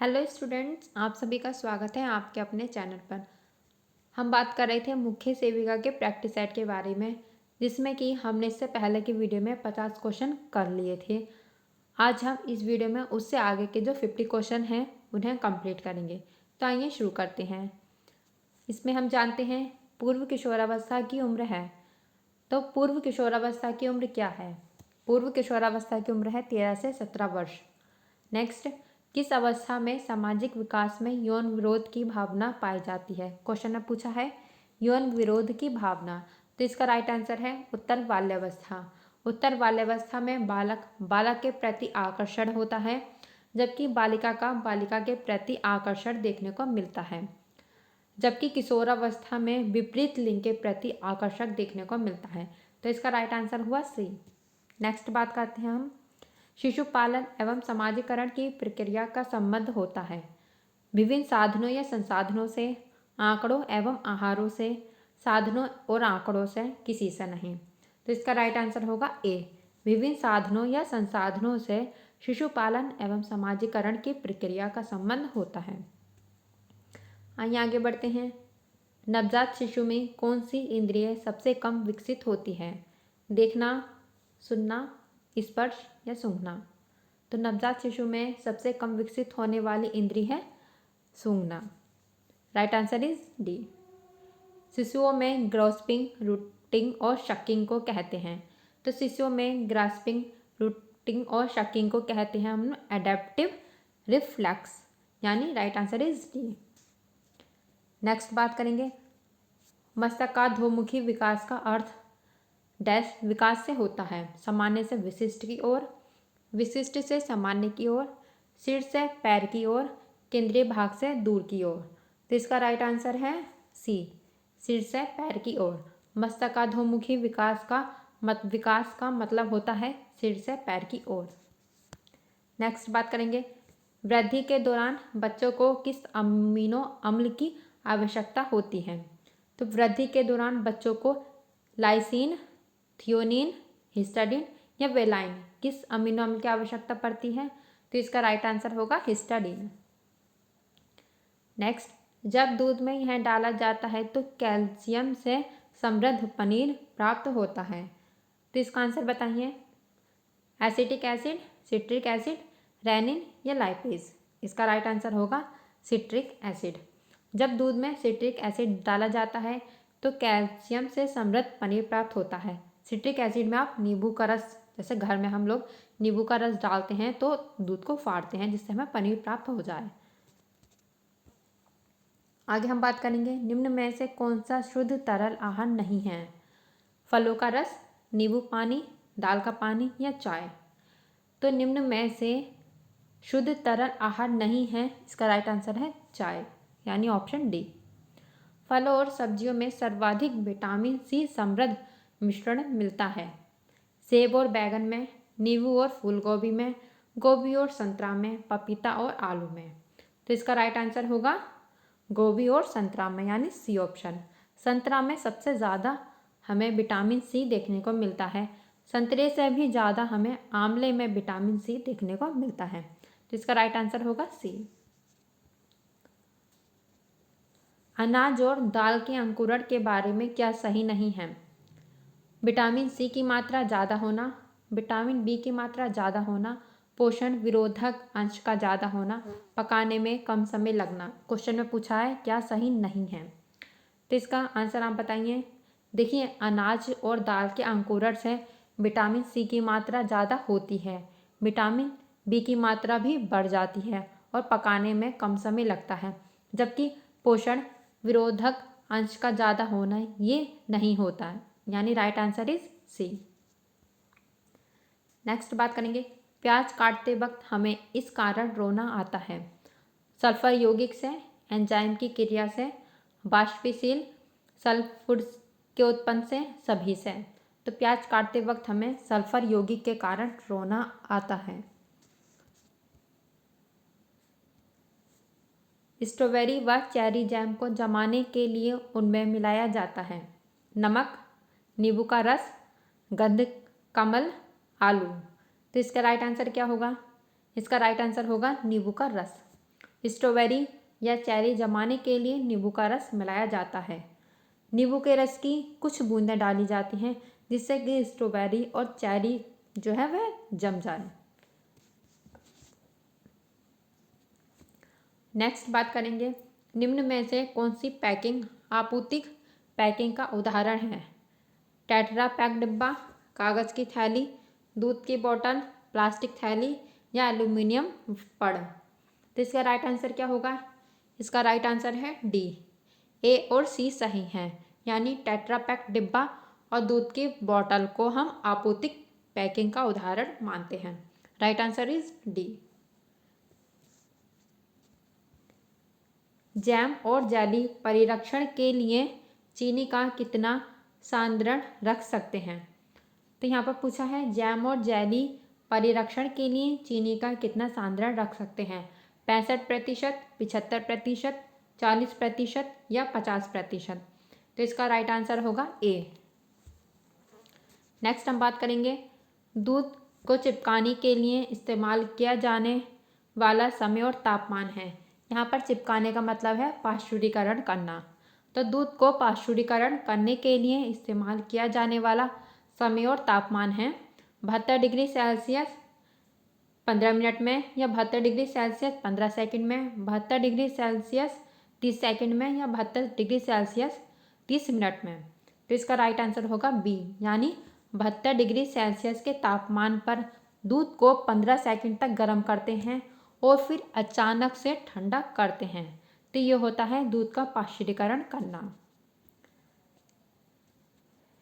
Hello students, आप सभी का स्वागत है आपके अपने चैनल पर। हम बात कर रहे थे मुख्य सेविका के प्रैक्टिस सेट के बारे में, जिसमें कि हमने इससे पहले की वीडियो में 50 क्वेश्चन कर लिए थे। आज हम इस वीडियो में उससे आगे के जो 50 क्वेश्चन हैं उन्हें कंप्लीट करेंगे। तो आइए शुरू करते हैं। इसमें हम जानते हैं पूर्व किशोरावस्था की उम्र है। तो पूर्व किशोरावस्था की उम्र क्या है? पूर्व किशोरावस्था की उम्र है 13 से 17 वर्ष। नेक्स्ट, किस अवस्था में सामाजिक विकास में यौन विरोध की भावना पाई जाती है? क्वेश्चन में पूछा है यौन विरोध की भावना, तो इसका राइट आंसर है उत्तर बाल्यावस्था। उत्तर बाल्यावस्था में बालक के प्रति आकर्षण होता है, जबकि बालिका के प्रति आकर्षण देखने को मिलता है। जबकि किशोरावस्था में विपरीत लिंग के प्रति आकर्षक देखने को मिलता है। तो इसका राइट आंसर हुआ सी। नेक्स्ट बात करते हैं हम, शिशु पालन एवं समाजीकरण की प्रक्रिया का संबंध होता है विभिन्न साधनों या संसाधनों से, आंकड़ों एवं आहारों से, साधनों और आंकड़ों से, किसी से नहीं। तो इसका राइट आंसर होगा ए, विभिन्न साधनों या संसाधनों से शिशु पालन एवं समाजीकरण की प्रक्रिया का संबंध होता है। आइए आगे बढ़ते हैं। नवजात शिशु में कौन सी इंद्रिय सबसे कम विकसित होती है? देखना, सुनना, स्पर्श या सूंघना। तो नवजात शिशु में सबसे कम विकसित होने वाली इंद्री है सूंघना। Right answer is D. शिशुओं में ग्रास्पिंग, रूटिंग और शकिंग को कहते हैं। तो शिशुओं में ग्रास्पिंग, रूटिंग और शकिंग को कहते हैं हम एडेप्टिव रिफ्लेक्स, यानी right answer is D. Next बात करेंगे, मस्तकाधोमुखी विकास का अर्थ डैश विकास से होता है, सामान्य से विशिष्ट की ओर, विशिष्ट से सामान्य की ओर, सिर से पैर की ओर, केंद्रीय भाग से दूर की ओर। तो इसका राइट आंसर है सी, सिर से पैर की ओर। मस्तकाधोमुखी विकास का मतलब होता है सिर से पैर की ओर। नेक्स्ट बात करेंगे, वृद्धि के दौरान बच्चों को किस अमीनो अम्ल की आवश्यकता होती है? तो वृद्धि के दौरान बच्चों को लाइसिन, थियोनिन, हिस्टाडीन या वेलाइन, किस अमीनो अम्ल की आवश्यकता पड़ती है? तो इसका राइट आंसर होगा हिस्टाडीन। नेक्स्ट, जब दूध में यह डाला जाता है तो कैल्शियम से समृद्ध पनीर प्राप्त होता है। तो इसका आंसर बताइए। Acetic acid, citric acid, rennin या लाइपेज। इसका राइट आंसर होगा सिट्रिक एसिड। जब दूध में सिट्रिक एसिड डाला जाता है तो कैल्शियम से समृद्ध पनीर प्राप्त होता है। सिट्रिक एसिड में आप नींबू का रस, जैसे घर में हम लोग नींबू का रस डालते हैं तो दूध को फाड़ते हैं जिससे हमें पनीर प्राप्त हो जाए। आगे हम बात करेंगे, निम्न में से कौन सा शुद्ध तरल आहार नहीं है? फलों का रस, नींबू पानी, दाल का पानी या चाय। तो निम्न में से शुद्ध तरल आहार नहीं है, इसका राइट आंसर है चाय, यानी ऑप्शन डी। फलों और सब्जियों में सर्वाधिक विटामिन सी समृद्ध मिश्रण मिलता है। सेब और बैगन में, नींबू और फूलगोभी में, गोभी और संतरा में, पपीता और आलू में। तो इसका राइट आंसर होगा गोभी और संतरा में, यानी सी ऑप्शन। संतरा में सबसे ज़्यादा हमें विटामिन सी देखने को मिलता है। संतरे से भी ज़्यादा हमें आंवले में विटामिन सी देखने को मिलता है। तो इसका राइट आंसर होगा सी। अनाज और दाल के अंकुरण के बारे में क्या सही नहीं है? विटामिन सी की मात्रा ज़्यादा होना, विटामिन बी की मात्रा ज़्यादा होना, पोषण विरोधक अंश का ज़्यादा होना, पकाने में कम समय लगना। क्वेश्चन में पूछा है क्या सही नहीं है, तो इसका आंसर आप बताइए। देखिए, अनाज और दाल के अंकुरण से विटामिन सी की मात्रा ज़्यादा होती है, विटामिन बी की मात्रा भी बढ़ जाती है और पकाने में कम समय लगता है, जबकि पोषण विरोधक अंश का ज़्यादा होना ये नहीं होता है, यानी right answer is C. Next बात करेंगे, प्याज काटते वक्त हमें इस कारण रोना आता है? सल्फर यौगिक से, एंजाइम की क्रिया से, वाष्पशील सल्फुड्स के उत्पन्न से, सभी से। तो प्याज काटते वक्त हमें सल्फर यौगिक के कारण रोना आता है। स्ट्रॉबेरी व चेरी जैम को जमाने के लिए उनमें मिलाया जाता है? नमक, नींबू का रस, गंध कमल, आलू। तो इसका राइट आंसर क्या होगा? इसका राइट आंसर होगा नींबू का रस। स्ट्रॉबेरी या चेरी जमाने के लिए नींबू का रस मिलाया जाता है। नींबू के रस की कुछ बूंदें डाली जाती हैं जिससे कि स्ट्रॉबेरी और चेरी जो है वह जम जाए। नेक्स्ट बात करेंगे, निम्न में से कौन सी पैकिंग आपूर्तिक पैकिंग का उदाहरण है? टेट्रा पैक डिब्बा, कागज़ की थैली, दूध की बोतल, प्लास्टिक थैली या एल्यूमिनियम पड़। तो इसका राइट आंसर क्या होगा? इसका राइट आंसर है डी, ए और सी सही हैं। यानी टेट्रा पैक डिब्बा और दूध की बोतल को हम आपूर्तिक पैकिंग का उदाहरण मानते हैं। Right answer is D. Jam और जेली परिरक्षण के लिए चीनी का कितना सांद्रण रख सकते हैं? तो यहाँ पर पूछा है जैम और जेली परिरक्षण के लिए चीनी का कितना सांद्रण रख सकते हैं? 65%, 75%, 40% या 50%। तो इसका राइट आंसर होगा ए। नेक्स्ट हम बात करेंगे, दूध को चिपकाने के लिए इस्तेमाल किया जाने वाला समय और तापमान है। यहाँ पर चिपकाने का मतलब है पाश्चुरीकरण करना। तो दूध को पाश्चुरीकरण करने के लिए इस्तेमाल किया जाने वाला समय और तापमान है 72 डिग्री सेल्सियस 15 मिनट में, या 72 डिग्री सेल्सियस 15 सेकंड में, 72 डिग्री सेल्सियस 30 सेकंड में, या 72 डिग्री सेल्सियस 30 मिनट में। तो इसका राइट आंसर होगा बी, यानी 72 डिग्री सेल्सियस के तापमान पर दूध को 15 सेकंड तक गर्म करते हैं और फिर अचानक से ठंडा करते हैं। तो ये होता है दूध का पाश्चुरीकरण करना।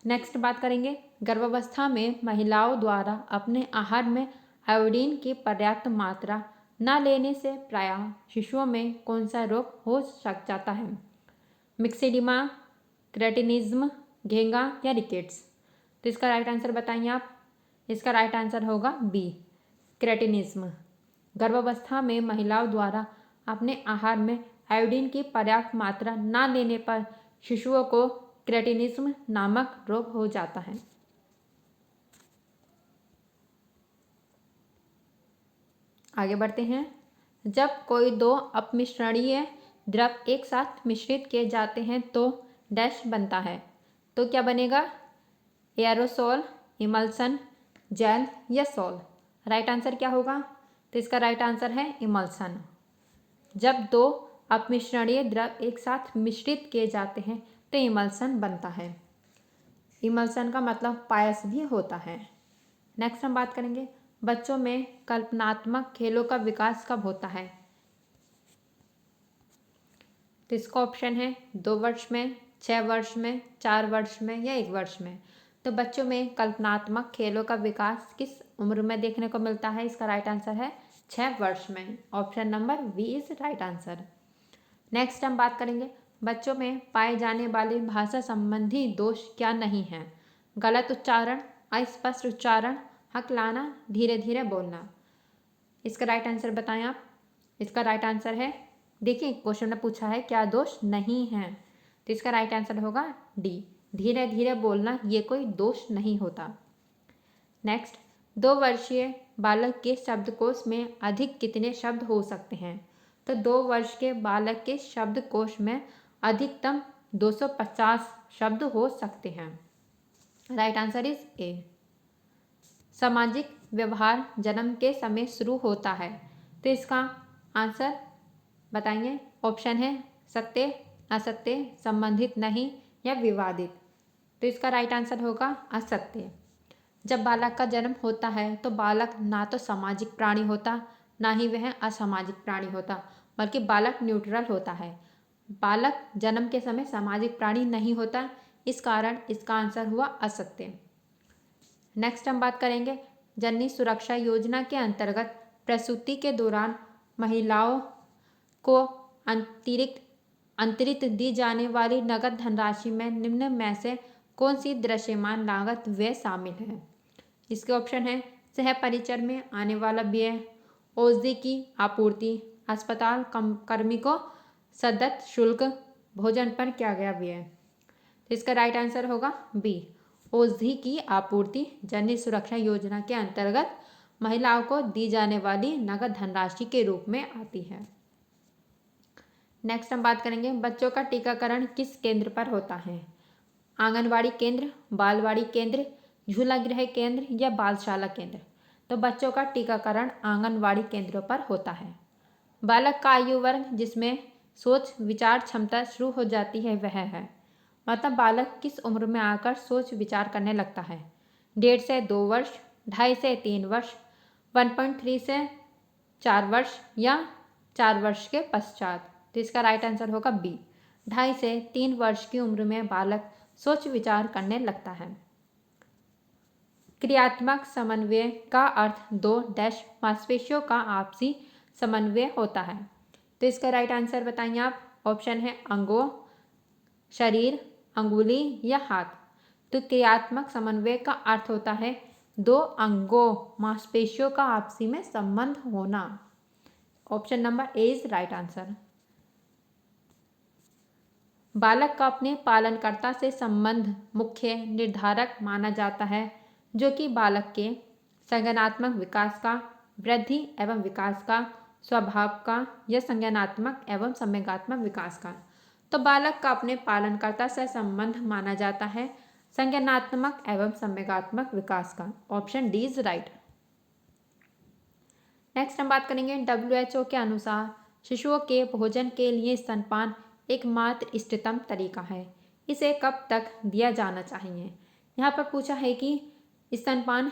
नेक्स्ट बात करेंगे, गर्भावस्था में महिलाओं द्वारा अपने आहार में आयोडीन की पर्याप्त मात्रा न लेने से प्रायः शिशुओं में कौन सा रोग हो सक जाता है? मिक्सेडिमा, क्रेटिनिज्म, घेंगा या रिकेट्स। तो इसका राइट आंसर बताइए आप। इसका राइट आंसर होगा बी, क्रेटिनिज्म। गर्भावस्था में महिलाओं द्वारा अपने आहार में आयोडीन की पर्याप्त मात्रा न लेने पर शिशुओं को क्रेटिनिज्म नामक रोग हो जाता है। आगे बढ़ते हैं, जब कोई दो अपमिश्रणीय द्रव एक साथ मिश्रित किए जाते हैं तो डैश बनता है। तो क्या बनेगा? एयरोसोल, इमल्सन, जेल या सोल। राइट आंसर क्या होगा? तो इसका राइट आंसर है इमल्सन। जब दो अपमिश्रणीय द्रव एक साथ मिश्रित किए जाते हैं तो इमल्सन बनता है। इमल्सन का मतलब पायस भी होता है। नेक्स्ट हम बात करेंगे, बच्चों में कल्पनात्मक खेलों का विकास कब होता है? तो इसका ऑप्शन है 2 वर्ष में, 6 वर्ष में, 4 वर्ष में या 1 वर्ष में। तो बच्चों में कल्पनात्मक खेलों का विकास किस उम्र में देखने को मिलता है? इसका राइट आंसर है 6 वर्ष में। Option number B is right answer. Next हम बात करेंगे, बच्चों में पाए जाने वाले भाषा संबंधी दोष क्या नहीं हैं? गलत उच्चारण, अस्पष्ट उच्चारण, हकलाना, धीरे धीरे बोलना। इसका राइट आंसर बताएं आप। इसका राइट आंसर है, देखिए क्वेश्चन में पूछा है क्या दोष नहीं है, तो इसका राइट आंसर होगा डी, धीरे धीरे बोलना ये कोई दोष नहीं होता। नेक्स्ट, 2 वर्षीय बालक के शब्दकोश में अधिक कितने शब्द हो सकते हैं? तो 2 वर्ष के बालक के शब्दकोश में अधिकतम 250 शब्द हो सकते हैं। Right answer is a. सामाजिक व्यवहार जन्म के समय शुरू होता है, तो इसका आंसर बताइए। ऑप्शन है सत्य, असत्य, संबंधित नहीं या विवादित। तो इसका राइट आंसर होगा असत्य। जब बालक का जन्म होता है तो बालक ना तो सामाजिक प्राणी होता, ना ही वह असामाजिक प्राणी होता, बल्कि बालक न्यूट्रल होता है। बालक जन्म के समय सामाजिक प्राणी नहीं होता, इस कारण इसका आंसर हुआ असत्य। नेक्स्ट हम बात करेंगे, जननी सुरक्षा योजना के अंतर्गत प्रसूति के दौरान महिलाओं को अंतरित दी जाने वाली नगद धनराशि में निम्न में से कौन सी दृश्यमान लागत व्यय शामिल है? इसके ऑप्शन है सह परिचर में आने वाला व्यय, औषधि की आपूर्ति, अस्पताल कर्मी को सदत शुल्क, भोजन पर किया गया व्यय। तो इसका राइट आंसर होगा बी, औषधि की आपूर्ति जननी सुरक्षा योजना के अंतर्गत महिलाओं को दी जाने वाली नगद धनराशि के रूप में आती है। नेक्स्ट हम बात करेंगे बच्चों का टीकाकरण किस केंद्र पर होता है। आंगनवाड़ी केंद्र, बालवाड़ी केंद्र, झूला गृह केंद्र या बालशाला केंद्र। तो बच्चों का टीकाकरण आंगनवाड़ी केंद्रों पर होता है। बालक का आयु वर्ग जिसमें सोच विचार क्षमता शुरू हो जाती है वह है, मतलब बालक किस उम्र में आकर सोच विचार करने लगता है। 1.5 से 2 वर्ष, 2.5 से 3 वर्ष, 1.3 से 4 वर्ष या 4 वर्ष के पश्चात। तो इसका राइट आंसर होगा बी, 2.5 से 3 वर्ष की उम्र में बालक सोच विचार करने लगता है। क्रियात्मक समन्वय का अर्थ दो डैश मांसपेशियों का आपसी समन्वय होता है। तो इसका राइट आंसर बताइए आप। ऑप्शन है अंगों, शरीर, अंगुली या हाथ। तो क्रियात्मक समन्वय का अर्थ होता है दो अंगों मांसपेशियों का आपसी में संबंध होना। Option number A is right answer. बालक का अपने पालनकर्ता से संबंध मुख्य निर्धारक माना जाता है, जो कि बालक के संज्ञानात्मक विकास का, वृद्धि एवं विकास का, स्वभाव का या संज्ञानात्मक एवं संवेगात्मक विकास का। तो बालक का अपने पालनकर्ता से संबंध माना जाता है संज्ञानात्मक एवं संवेगात्मक विकास का। Option D is right. Next हम बात करेंगे WHO के अनुसार शिशुओं के भोजन के लिए स्तनपान एकमात्र इष्टतम तरीका है। इसे कब तक दिया जाना चाहिए। यहाँ पर पूछा है कि स्तनपान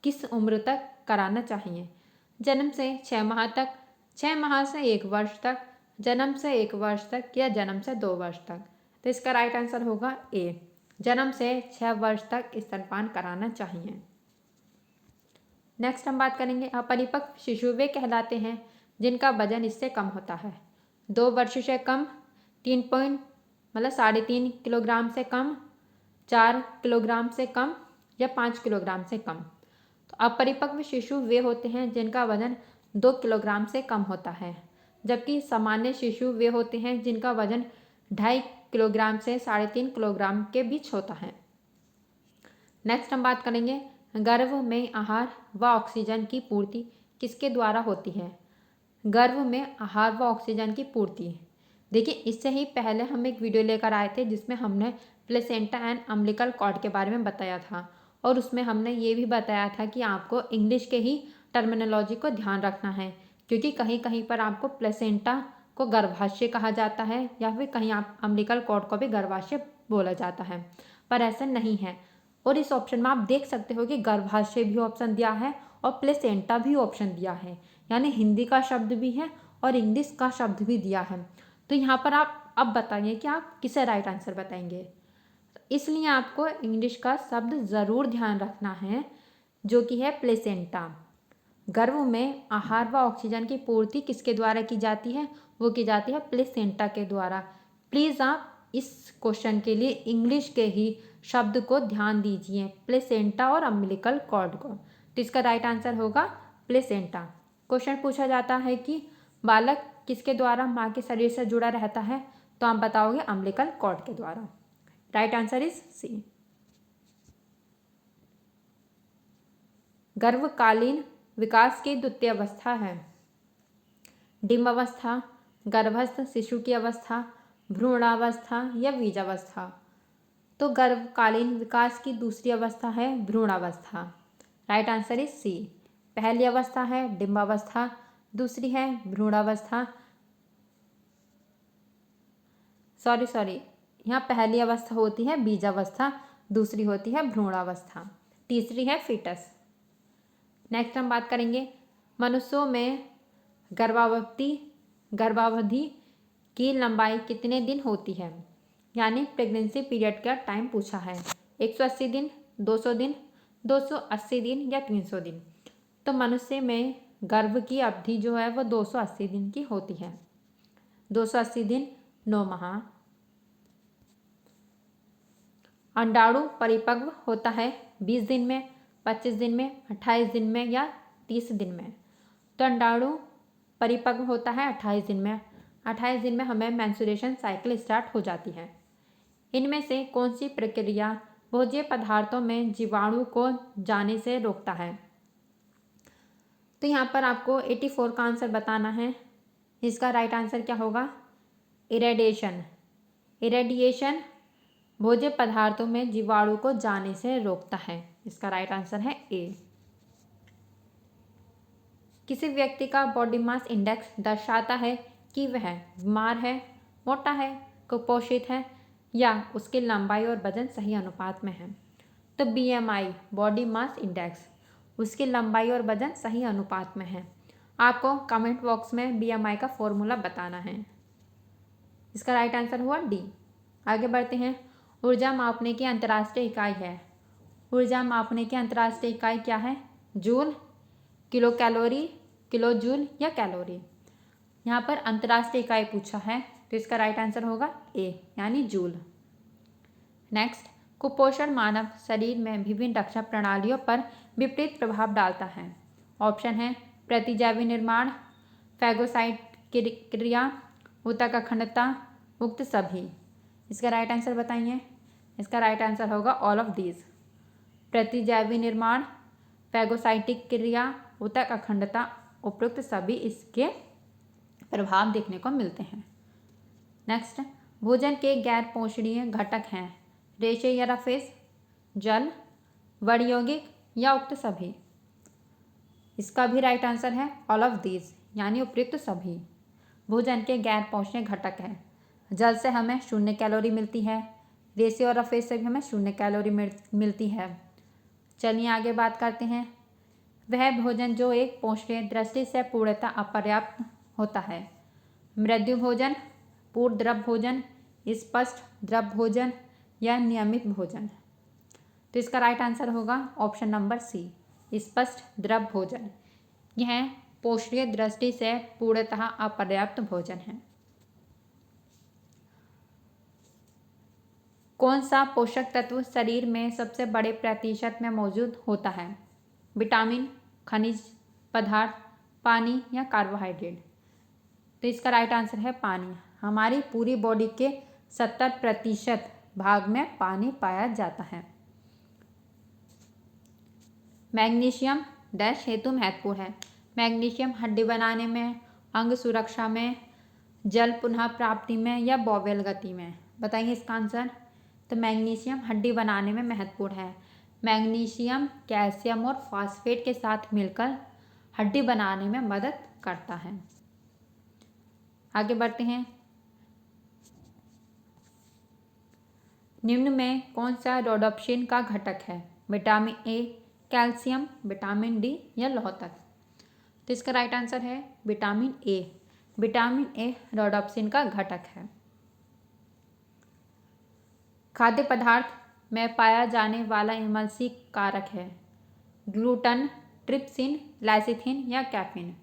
किस उम्र तक कराना चाहिए। जन्म से 6 माह तक, 6 माह से 1 वर्ष तक, जन्म से 1 वर्ष तक या जन्म से 2 वर्ष तक। तो इसका राइट आंसर होगा ए, जन्म से 6 वर्ष तक स्तनपान कराना चाहिए। नेक्स्ट हम बात करेंगे अपरिपक्व शिशु वे कहलाते हैं जिनका वजन इससे कम होता है। 2 वर्ष से कम, 3.5 किलोग्राम से कम, 4 किलोग्राम से कम या 5 किलोग्राम से कम। तो अपरिपक्व शिशु वे होते हैं जिनका वजन 2 किलोग्राम से कम होता है, जबकि सामान्य शिशु वे होते हैं जिनका वजन 2.5 किलोग्राम से 3.5 किलोग्राम के बीच होता है। नेक्स्ट हम बात करेंगे गर्भ में आहार व ऑक्सीजन की पूर्ति किसके द्वारा होती है। गर्भ में आहार व ऑक्सीजन की पूर्ति, देखिए इससे ही पहले हम एक वीडियो लेकर आए थे जिसमें हमने प्लेसेंटा एंड अम्बिलिकल कॉर्ड के बारे में बताया था, और उसमें हमने ये भी बताया था कि आपको इंग्लिश के ही टर्मिनोलॉजी को ध्यान रखना है, क्योंकि कहीं कहीं पर आपको प्लेसेंटा को गर्भाशय कहा जाता है या फिर कहीं आप अम्बिलिकल कॉर्ड को भी गर्भाशय बोला जाता है, पर ऐसा नहीं है। और इस ऑप्शन में आप देख सकते हो कि गर्भाशय भी ऑप्शन दिया है और प्लेसेंटा भी ऑप्शन दिया है, यानी हिंदी का शब्द भी है और इंग्लिश का शब्द भी दिया है। तो यहाँ पर आप अब बताइए कि आप किसे राइट आंसर बताएंगे। इसलिए आपको इंग्लिश का शब्द ज़रूर ध्यान रखना है, जो कि है प्लेसेंटा। गर्भ में आहार व ऑक्सीजन की पूर्ति किसके द्वारा की जाती है, वो की जाती है प्लेसेंटा के द्वारा। प्लीज़ आप इस क्वेश्चन के लिए इंग्लिश के ही शब्द को ध्यान दीजिए, प्लेसेंटा और अम्बिलिकल कॉर्ड को। तो इसका राइट आंसर होगा प्लेसेंटा। क्वेश्चन पूछा जाता है कि बालक किसके द्वारा माँ के शरीर से जुड़ा रहता है, तो आप बताओगे अम्बिलिकल कॉर्ड के द्वारा। Right answer is C. गर्भकालीन विकास की द्वितीय अवस्था है डिम्ब अवस्था, गर्भस्थ शिशु की अवस्था, भ्रूणावस्था या बीजावस्था। तो गर्भकालीन विकास की दूसरी अवस्था है भ्रूणावस्था। Right answer is C. पहली अवस्था है डिम्बावस्था, दूसरी है भ्रूणावस्था। सॉरी, यहाँ पहली अवस्था होती है बीजावस्था, दूसरी होती है भ्रूणावस्था, तीसरी है फीटस। नेक्स्ट हम बात करेंगे मनुष्यों में गर्भावधि की लंबाई कितने दिन होती है, यानी प्रेगनेंसी पीरियड का टाइम पूछा है। 180 दिन, 200 दिन, 280 दिन या 300 दिन। तो मनुष्य में गर्भ की अवधि जो है वो 280 दिन की होती है। 280 दिन 9 माह। अंडाणु परिपक्व होता है 20 दिन में, 25 दिन में, 28 दिन में या 30 दिन में। तो अंडाणु परिपक्व होता है 28 दिन में। 28 दिन में हमें मेंस्ट्रुएशन साइकिल स्टार्ट हो जाती है। इनमें से कौन सी प्रक्रिया भोज्य पदार्थों में जीवाणु को जाने से रोकता है। तो यहाँ पर आपको 84 का आंसर बताना है। इसका राइट आंसर क्या होगा, इरेडिएशन, इरेडिएशन भोज्य पदार्थों में जीवाणु को जाने से रोकता है। इसका राइट आंसर है ए। किसी व्यक्ति का बॉडी मास इंडेक्स दर्शाता है कि वह बीमार है, मोटा है, कुपोषित है या उसकी लंबाई और वजन सही अनुपात में है। तो बीएमआई बॉडी मास इंडेक्स उसकी लंबाई और वजन सही अनुपात में है। आपको कमेंट बॉक्स में बीएमआई का फॉर्मूला बताना है। इसका राइट आंसर हुआ डी। आगे बढ़ते हैं। ऊर्जा मापने की अंतर्राष्ट्रीय इकाई है। ऊर्जा मापने की अंतर्राष्ट्रीय इकाई क्या है? Joule, kilo calorie, kilo joule या कैलोरी। यहाँ पर अंतर्राष्ट्रीय इकाई पूछा है तो इसका राइट आंसर होगा ए यानी जूल। नेक्स्ट, कुपोषण मानव शरीर में विभिन्न रक्षा प्रणालियों पर विपरीत प्रभाव डालता है। ऑप्शन है प्रतिजैवी निर्माण, फैगोसाइट क्रिया, ऊतक अखंडता, उक्त सभी। इसका राइट आंसर बताइए। इसका राइट आंसर होगा ऑल ऑफ दीज। प्रतिजैवी निर्माण, फैगोसाइटिक क्रिया, ऊतक अखंडता, उपरोक्त सभी इसके प्रभाव देखने को मिलते हैं। नेक्स्ट, भोजन के गैर पोषणीय घटक हैं रेशे या रफेज, जल, वर्ण यौगिक या उक्त सभी। इसका भी राइट आंसर है ऑल ऑफ दीज यानी उपयुक्त सभी। भोजन के गैर पोषणीय घटक हैं। जल से हमें 0 कैलोरी मिलती है, रेशे और रफेज से भी हमें 0 कैलोरी मिलती है। चलिए आगे बात करते हैं। वह भोजन जो एक पोषणीय दृष्टि से पूर्णतः अपर्याप्त होता है। मृदु भोजन, पूर्ण द्रव भोजन, स्पष्ट द्रव भोजन या नियमित भोजन। तो इसका राइट आंसर होगा ऑप्शन नंबर सी, स्पष्ट द्रव भोजन। यह पोषणीय दृष्टि से पूर्णतः अपर्याप्त भोजन है। कौन सा पोषक तत्व शरीर में सबसे बड़े प्रतिशत में मौजूद होता है? विटामिन, खनिज पदार्थ, पानी या कार्बोहाइड्रेट। तो इसका राइट आंसर है पानी। हमारी पूरी बॉडी के 70% भाग में पानी पाया जाता है। मैग्नीशियम डैश हेतु महत्वपूर्ण है। मैग्नीशियम हड्डी बनाने में, अंग सुरक्षा में, जल पुनः प्राप्ति में या बॉवेल गति में। बताइए इसका आंसर। तो मैग्नीशियम हड्डी बनाने में महत्वपूर्ण है। मैग्नीशियम कैल्शियम और फास्फेट के साथ मिलकर हड्डी बनाने में मदद करता है। आगे बढ़ते हैं। निम्न में कौन सा रोडोप्सिन का घटक है? Vitamin A, calcium, vitamin D या लौह तत्व। तो इसका राइट आंसर है vitamin A. Vitamin A rhodopsin का घटक है। खाद्य पदार्थ में पाया जाने वाला इमल्सी कारक है ग्लूटन, ट्रिप्सिन, लाइसिथिन या कैफीन।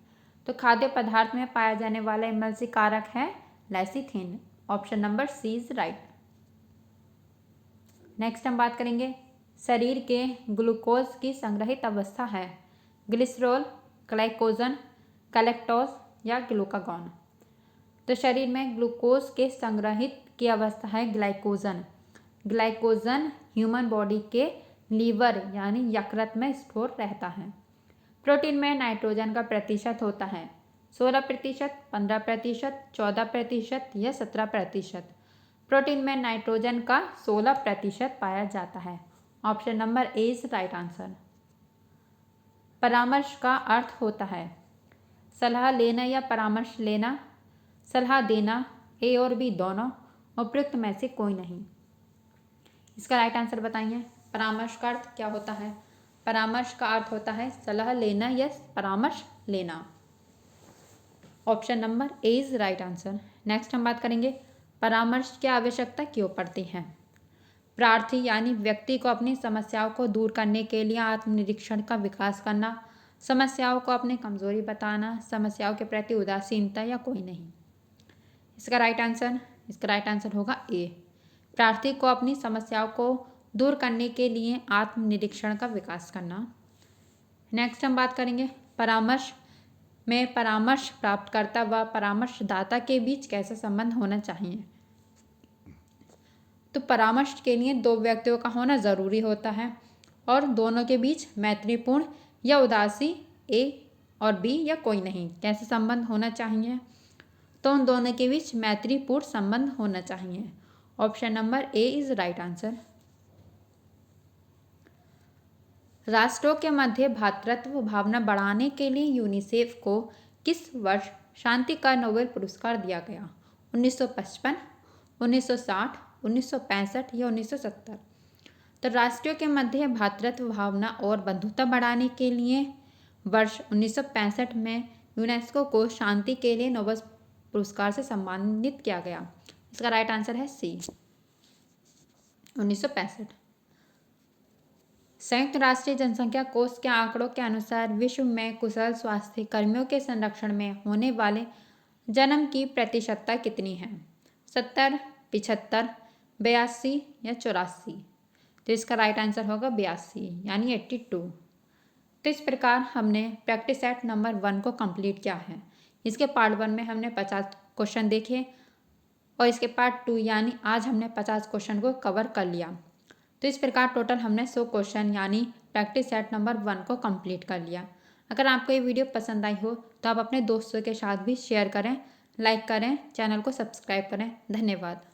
तो खाद्य पदार्थ में पाया जाने वाला इमल्सी कारक है लाइसिथिन। Option number C is right. Next हम बात करेंगे। शरीर के ग्लूकोज की संग्रहित अवस्था है ग्लिसरॉल, ग्लाइकोजन, कैलेक्टोज या ग्लूकागॉन। तो शरीर में ग्लूकोज के संग्रहित की अवस्था है ग्लाइकोजन। ग्लाइकोजन ह्यूमन बॉडी के लीवर यानी यकृत में स्टोर रहता है। प्रोटीन में नाइट्रोजन का प्रतिशत होता है 16%, 15%, 14% या 17%। प्रोटीन में नाइट्रोजन का 16% पाया जाता है। Option number A is right answer. परामर्श का अर्थ होता है सलाह लेना या परामर्श लेना, सलाह देना, ए और बी दोनों, उपयुक्त में से कोई नहीं। इसका राइट आंसर बताइए। परामर्श का अर्थ क्या होता है? परामर्श का अर्थ होता है सलाह लेना या परामर्श लेना। Option number A is right answer. Next हम बात करेंगे परामर्श की आवश्यकता क्यों पड़ती है। प्रार्थी यानी व्यक्ति को अपनी समस्याओं को दूर करने के लिए आत्मनिरीक्षण का विकास करना, समस्याओं को अपनी कमजोरी बताना, समस्याओं के प्रति उदासीनता या कोई नहीं। इसका राइट आंसर होगा ए। प्रार्थी को अपनी समस्याओं को दूर करने के लिए आत्मनिरीक्षण का विकास करना। नेक्स्ट हम बात करेंगे परामर्श में परामर्श प्राप्तकर्ता व परामर्शदाता के बीच कैसा संबंध होना चाहिए। तो परामर्श के लिए 2 व्यक्तियों का होना ज़रूरी होता है और दोनों के बीच मैत्रीपूर्ण या उदासी ए और बी या कोई नहीं कैसे संबंध होना चाहिए। तो उन दोनों के बीच मैत्रीपूर्ण संबंध होना चाहिए। Option number A is right answer. राष्ट्रों के मध्य भ्रातृत्व भावना बढ़ाने के लिए यूनिसेफ को किस वर्ष शांति का नोबेल पुरस्कार दिया गया? 1955, 1960, 1965 या 1970? तो राष्ट्रों के मध्य भ्रातृत्व भावना और बंधुता बढ़ाने के लिए वर्ष 1965 में यूनेस्को को शांति के लिए नोबेल पुरस्कार से सम्मानित किया गया। इसका राइट आंसर है सी, 1965। संयुक्त राष्ट्रीय जनसंख्या कोष के आंकड़ों के अनुसार विश्व में कुशल स्वास्थ्य कर्मियों के संरक्षण में होने वाले जन्म की प्रतिशतता कितनी है? 70, 75, 82 या 84? तो इसका राइट आंसर होगा 82 यानी 82। तो इस प्रकार हमने प्रैक्टिस सेट नंबर 1 को कंप्लीट किया है। इसके पार्ट 1 में हमने 50 क्वेश्चन देखे और इसके पार्ट 2 यानी आज हमने 50 क्वेश्चन को कवर कर लिया। तो इस प्रकार टोटल हमने 100 क्वेश्चन यानी प्रैक्टिस सेट नंबर 1 को कंप्लीट कर लिया। अगर आपको ये वीडियो पसंद आई हो तो आप अपने दोस्तों के साथ भी शेयर करें, लाइक करें, चैनल को सब्सक्राइब करें। धन्यवाद।